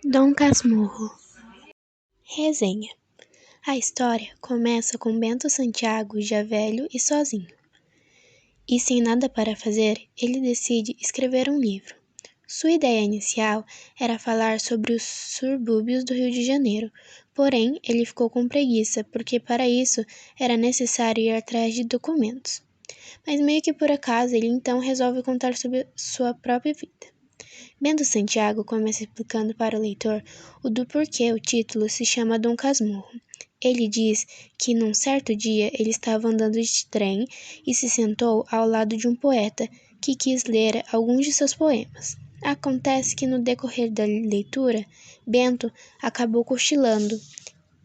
Dom Casmurro. Resenha. A história começa com Bento Santiago já velho e sozinho. E sem nada para fazer, ele decide escrever um livro. Sua ideia inicial era falar sobre os subúrbios do Rio de Janeiro, porém ele ficou com preguiça, porque para isso era necessário ir atrás de documentos. Mas meio que por acaso ele então resolve contar sobre sua própria vida. Bento Santiago começa explicando para o leitor o do porquê o título se chama Dom Casmurro. Ele diz que num certo dia ele estava andando de trem e se sentou ao lado de um poeta que quis ler alguns de seus poemas. Acontece que no decorrer da leitura, Bento acabou cochilando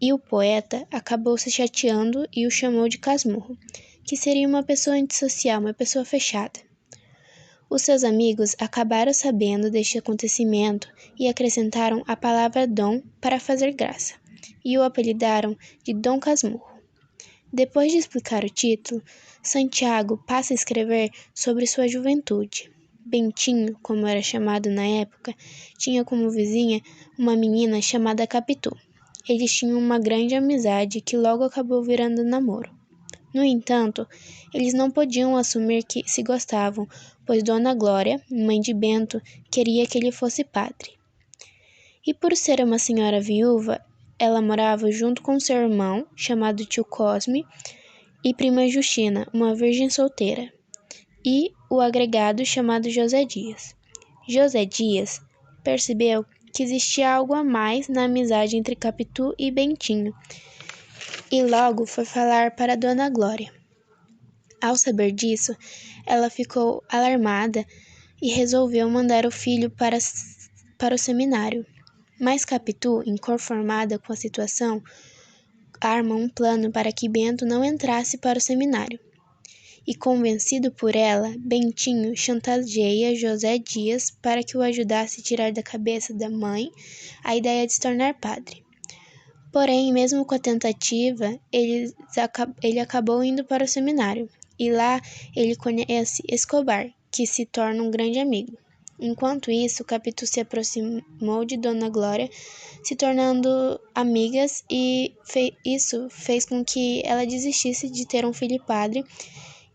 e o poeta acabou se chateando e o chamou de Casmurro, que seria uma pessoa antissocial, uma pessoa fechada. Os seus amigos acabaram sabendo deste acontecimento e acrescentaram a palavra Dom para fazer graça, e o apelidaram de Dom Casmurro. Depois de explicar o título, Santiago passa a escrever sobre sua juventude. Bentinho, como era chamado na época, tinha como vizinha uma menina chamada Capitu. Eles tinham uma grande amizade que logo acabou virando namoro. No entanto, eles não podiam assumir que se gostavam, pois Dona Glória, mãe de Bento, queria que ele fosse padre. E por ser uma senhora viúva, ela morava junto com seu irmão, chamado tio Cosme, e prima Justina, uma virgem solteira, e o agregado chamado José Dias. José Dias percebeu que existia algo a mais na amizade entre Capitu e Bentinho, e logo foi falar para Dona Glória. Ao saber disso, ela ficou alarmada e resolveu mandar o filho para o seminário. Mas Capitu, inconformada com a situação, arma um plano para que Bento não entrasse para o seminário. E convencido por ela, Bentinho chantageia José Dias para que o ajudasse a tirar da cabeça da mãe a ideia de se tornar padre. Porém, mesmo com a tentativa, ele acabou indo para o seminário, e lá ele conhece Escobar, que se torna um grande amigo. Enquanto isso, Capitu se aproximou de Dona Glória, se tornando amigas, e isso fez com que ela desistisse de ter um filho padre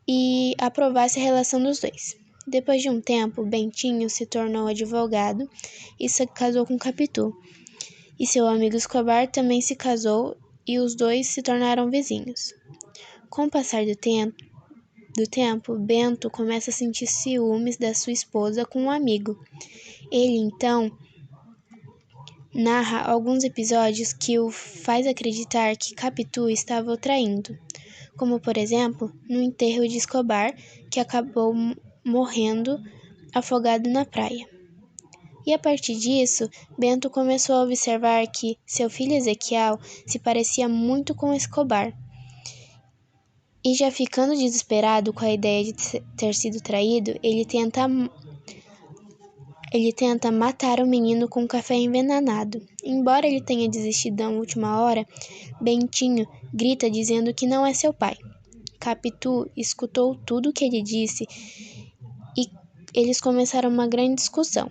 e aprovasse a relação dos dois. Depois de um tempo, Bentinho se tornou advogado e se casou com Capitu. E seu amigo Escobar também se casou e os dois se tornaram vizinhos. Com o passar do tempo, Bento começa a sentir ciúmes da sua esposa com um amigo. Ele, então, narra alguns episódios que o faz acreditar que Capitu estava o traindo, como, por exemplo, no enterro de Escobar, que acabou morrendo afogado na praia. E a partir disso, Bento começou a observar que seu filho Ezequiel se parecia muito com Escobar. E já ficando desesperado com a ideia de ter sido traído, ele tenta matar o menino com café envenenado. Embora ele tenha desistido na última hora, Bentinho grita dizendo que não é seu pai. Capitu escutou tudo o que ele disse e eles começaram uma grande discussão.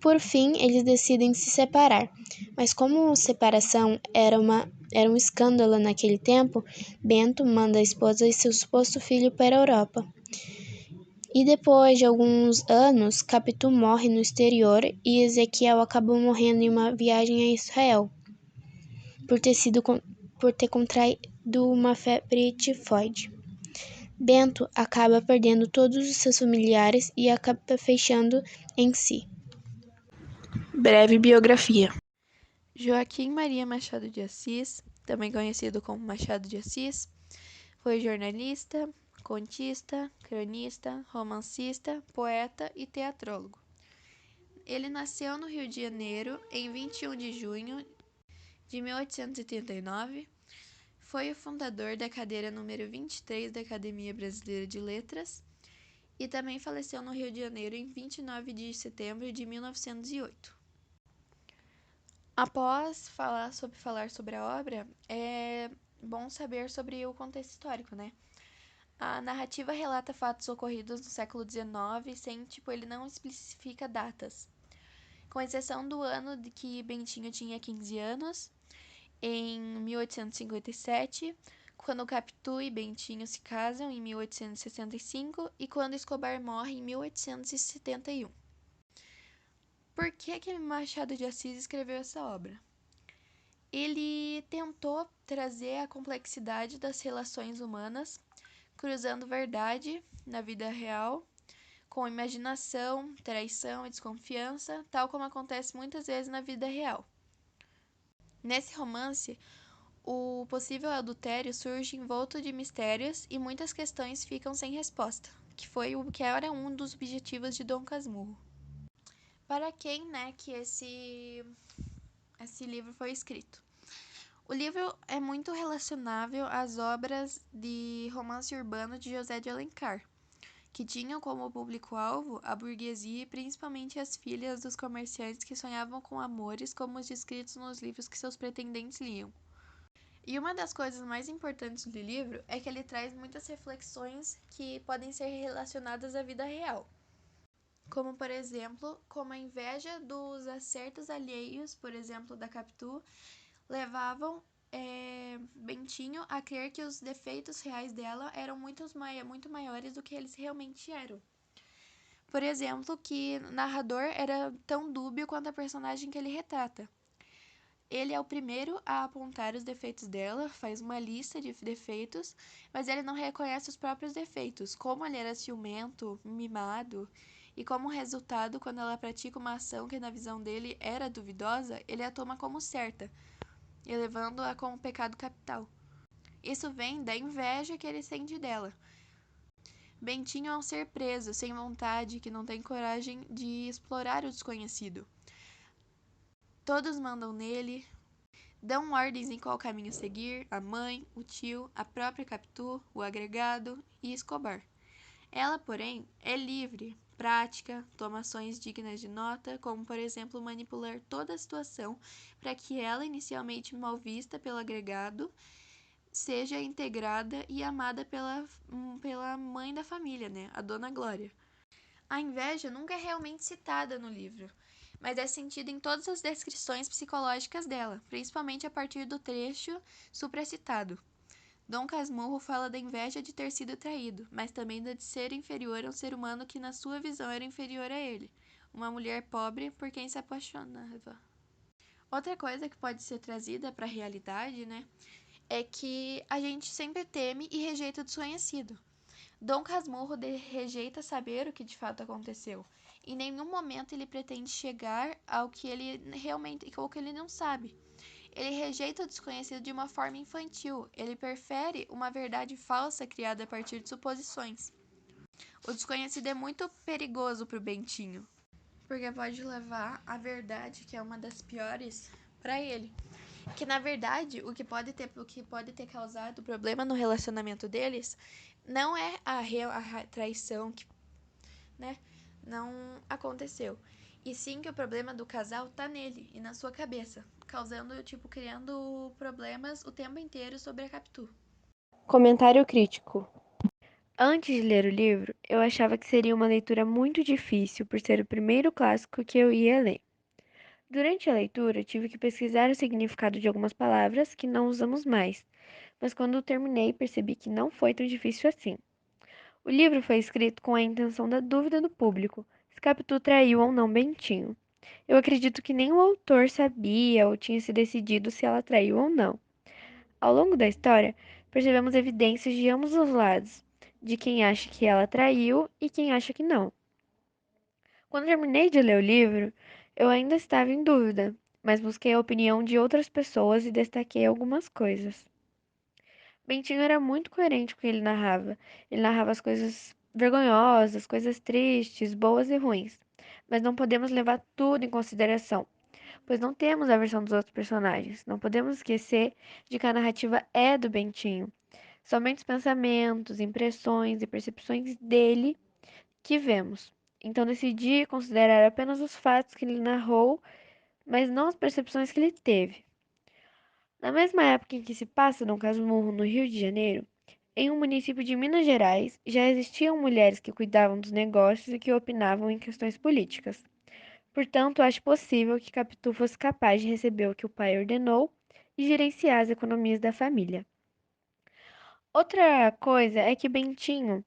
Por fim, eles decidem se separar, mas como separação era um escândalo naquele tempo, Bento manda a esposa e seu suposto filho para a Europa. E depois de alguns anos, Capitu morre no exterior e Ezequiel acabou morrendo em uma viagem a Israel, por ter contraído uma febre tifoide. Bento acaba perdendo todos os seus familiares e acaba fechando em si. Breve biografia. Joaquim Maria Machado de Assis, também conhecido como Machado de Assis, foi jornalista, contista, cronista, romancista, poeta e teatrólogo. Ele nasceu no Rio de Janeiro em 21 de junho de 1889. Foi o fundador da cadeira número 23 da Academia Brasileira de Letras e também faleceu no Rio de Janeiro em 29 de setembro de 1908. Após falar sobre a obra, é bom saber sobre o contexto histórico, né? A narrativa relata fatos ocorridos no século XIX, ele não especifica datas. com exceção do ano de que Bentinho tinha 15 anos, em 1857, quando Capitu e Bentinho se casam em 1865 e quando Escobar morre em 1871. Por que Machado de Assis escreveu essa obra? Ele tentou trazer a complexidade das relações humanas, cruzando verdade na vida real com imaginação, traição e desconfiança, tal como acontece muitas vezes na vida real. Nesse romance, o possível adultério surge envolto de mistérios e muitas questões ficam sem resposta, que foi o que era um dos objetivos de Dom Casmurro. Para quem, que esse livro foi escrito? O livro é muito relacionável às obras de romance urbano de José de Alencar, que tinham como público-alvo a burguesia e principalmente as filhas dos comerciantes que sonhavam com amores como os descritos nos livros que seus pretendentes liam. E uma das coisas mais importantes do livro é que ele traz muitas reflexões que podem ser relacionadas à vida real. Como, por exemplo, como a inveja dos acertos alheios, por exemplo, da Capitu, levavam Bentinho a crer que os defeitos reais dela eram muito maiores do que eles realmente eram. Por exemplo, que o narrador era tão dúbio quanto a personagem que ele retrata. Ele é o primeiro a apontar os defeitos dela, faz uma lista de defeitos, mas ele não reconhece os próprios defeitos, como ele era ciumento, mimado, e como resultado, quando ela pratica uma ação que na visão dele era duvidosa, ele a toma como certa, elevando-a como pecado capital. Isso vem da inveja que ele sente dela. Bentinho é um ser preso, sem vontade, que não tem coragem de explorar o desconhecido. Todos mandam nele, dão ordens em qual caminho seguir, a mãe, o tio, a própria Capitu, o agregado e Escobar. Ela, porém, é livre, prática, toma ações dignas de nota, como, por exemplo, manipular toda a situação para que ela, inicialmente mal vista pelo agregado, seja integrada e amada pela mãe da família, a Dona Glória. A inveja nunca é realmente citada no livro, mas é sentida em todas as descrições psicológicas dela, principalmente a partir do trecho supracitado. Dom Casmurro fala da inveja de ter sido traído, mas também da de ser inferior a um ser humano que na sua visão era inferior a ele, uma mulher pobre por quem se apaixonava. Outra coisa que pode ser trazida para a realidade, é que a gente sempre teme e rejeita o desconhecido. Dom Casmurro rejeita saber o que de fato aconteceu. Em nenhum momento ele pretende chegar ao que ele realmente, ou que ele não sabe. Ele rejeita o desconhecido de uma forma infantil. Ele prefere uma verdade falsa criada a partir de suposições. O desconhecido é muito perigoso para o Bentinho, porque pode levar a verdade, que é uma das piores, para ele. Que na verdade o que pode ter causado problema no relacionamento deles não é a traição que não aconteceu, e sim que o problema do casal tá nele e na sua cabeça, causando, criando problemas o tempo inteiro sobre a Capitu. Comentário crítico. Antes de ler o livro, eu achava que seria uma leitura muito difícil por ser o primeiro clássico que eu ia ler. Durante a leitura, tive que pesquisar o significado de algumas palavras que não usamos mais, mas quando terminei, percebi que não foi tão difícil assim. O livro foi escrito com a intenção da dúvida do público, se Capitu traiu ou não Bentinho. Eu acredito que nem o autor sabia ou tinha se decidido se ela traiu ou não. Ao longo da história, percebemos evidências de ambos os lados, de quem acha que ela traiu e quem acha que não. Quando terminei de ler o livro, eu ainda estava em dúvida, mas busquei a opinião de outras pessoas e destaquei algumas coisas. Bentinho era muito coerente com o que ele narrava. Ele narrava as coisas vergonhosas, coisas tristes, boas e ruins. Mas não podemos levar tudo em consideração, pois não temos a versão dos outros personagens. Não podemos esquecer de que a narrativa é do Bentinho. Somente os pensamentos, impressões e percepções dele que vemos. Então decidi considerar apenas os fatos que ele narrou, mas não as percepções que ele teve. Na mesma época em que se passa Dom Casmurro no Rio de Janeiro, em um município de Minas Gerais, já existiam mulheres que cuidavam dos negócios e que opinavam em questões políticas. Portanto, acho possível que Capitu fosse capaz de receber o que o pai ordenou e gerenciar as economias da família. Outra coisa é que Bentinho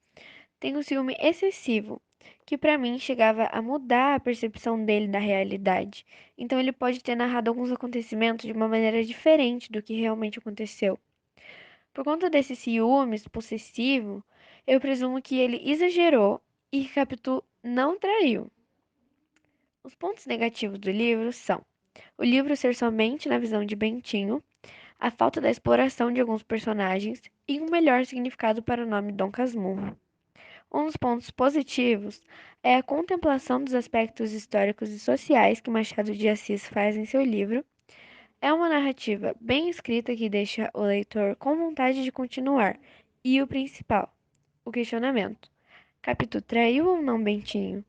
tem um ciúme excessivo, que para mim chegava a mudar a percepção dele da realidade. Então ele pode ter narrado alguns acontecimentos de uma maneira diferente do que realmente aconteceu. Por conta desse ciúmes possessivo, eu presumo que ele exagerou e que Capitu não traiu. Os pontos negativos do livro são o livro ser somente na visão de Bentinho, a falta da exploração de alguns personagens e um melhor significado para o nome Dom Casmurro. Um dos pontos positivos é a contemplação dos aspectos históricos e sociais que Machado de Assis faz em seu livro. É uma narrativa bem escrita que deixa o leitor com vontade de continuar. E o principal, o questionamento: Capitu traiu ou não Bentinho?